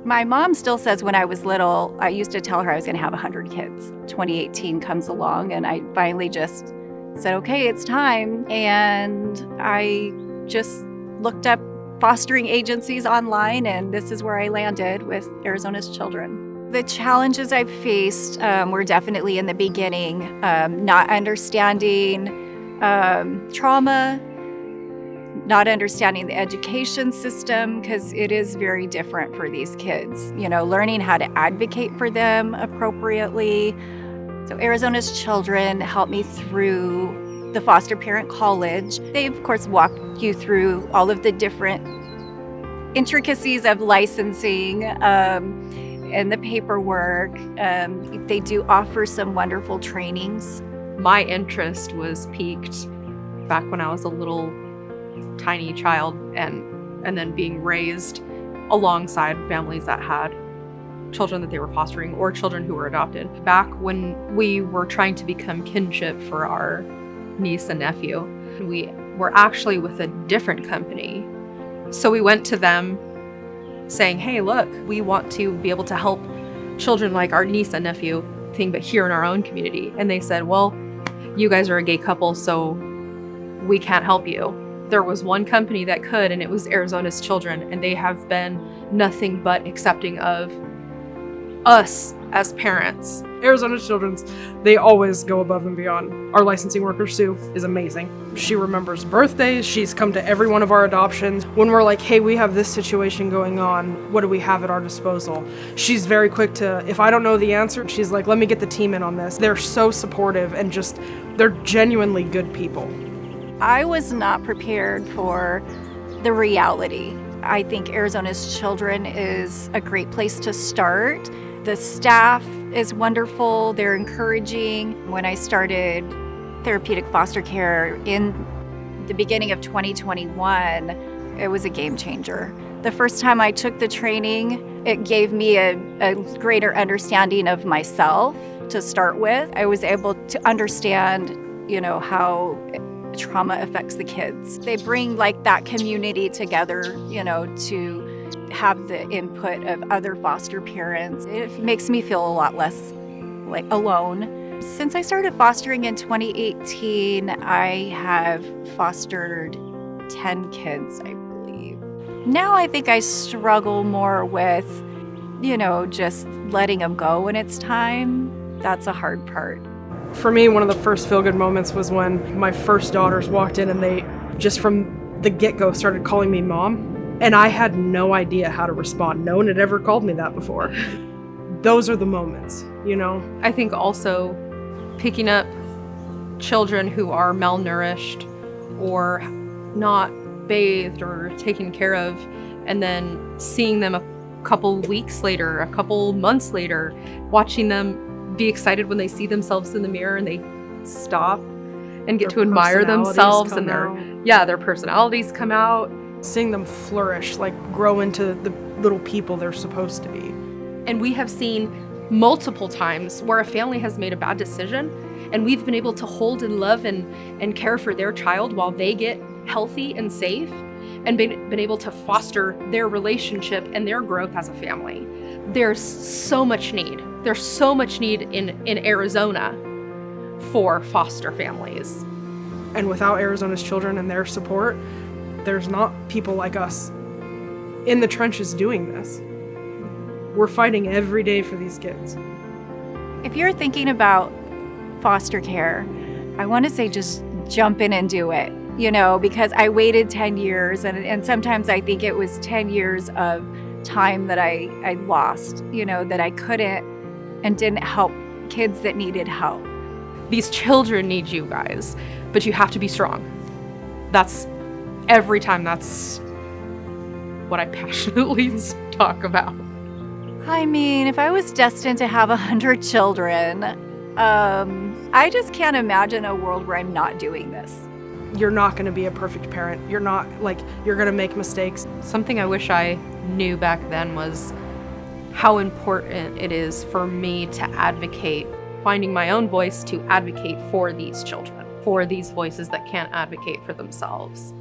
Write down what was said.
My mom still says when I was little, I used to tell her I was going to have 100 kids. 2018 comes along and I finally just said, okay, it's time. And I just looked up fostering agencies online, and this is where I landed with Arizona's Children. The challenges I've faced were definitely in the beginning, not understanding trauma, not understanding the education system, because it is very different for these kids, learning how to advocate for them appropriately. So Arizona's Children helped me through the foster parent college. They, of course, walk you through all of the different intricacies of licensing and the paperwork. They do offer some wonderful trainings. My interest was piqued back when I was a little tiny child and then being raised alongside families that had children that they were fostering or children who were adopted. Back when we were trying to become kinship for our niece and nephew, we were actually with a different company. So we went to them saying, hey, look, we want to be able to help children like our niece and nephew thing, but here in our own community. And they said, well, you guys are a gay couple, so we can't help you. There was one company that could, and it was Arizona's Children, and they have been nothing but accepting of us as parents. Arizona's Children's, they always go above and beyond. Our licensing worker, Sue, is amazing. She remembers birthdays. She's come to every one of our adoptions. When we're like, hey, we have this situation going on, what do we have at our disposal? She's very quick to, if I don't know the answer, she's like, let me get the team in on this. They're so supportive and just, they're genuinely good people. I was not prepared for the reality. I think Arizona's Children is a great place to start. The staff is wonderful. They're encouraging. When I started therapeutic foster care in the beginning of 2021, it was a game changer. The first time I took the training, it gave me a greater understanding of myself to start with. I was able to understand, how trauma affects the kids. They bring that community together, to have the input of other foster parents. It makes me feel a lot less alone. Since I started fostering in 2018, I have fostered 10 kids, I believe. Now I think I struggle more with, just letting them go when it's time. That's a hard part. For me, one of the first feel-good moments was when my first daughters walked in and they, just from the get-go, started calling me Mom. And I had no idea how to respond. No one had ever called me that before. Those are the moments, I think also picking up children who are malnourished or not bathed or taken care of, and then seeing them a couple weeks later, a couple months later, watching them be excited when they see themselves in the mirror and they stop and get to admire themselves and their personalities come out. Seeing them flourish, grow into the little people they're supposed to be. And we have seen multiple times where a family has made a bad decision and we've been able to hold and love and care for their child while they get healthy and safe and been able to foster their relationship and their growth as a family. There's so much need. There's so much need in Arizona for foster families. And without Arizona's Children and their support, there's not people like us in the trenches doing this. We're fighting every day for these kids. If you're thinking about foster care, I want to say just jump in and do it, because I waited 10 years and sometimes I think it was 10 years of time that I lost, that I couldn't and didn't help kids that needed help. These children need you guys, but you have to be strong. That's every time, that's what I passionately talk about. I mean, if I was destined to have 100 children, I just can't imagine a world where I'm not doing this. You're not going to be a perfect parent. You're not, you're going to make mistakes. Something I wish I knew back then was how important it is for me to advocate, finding my own voice to advocate for these children, for these voices that can't advocate for themselves.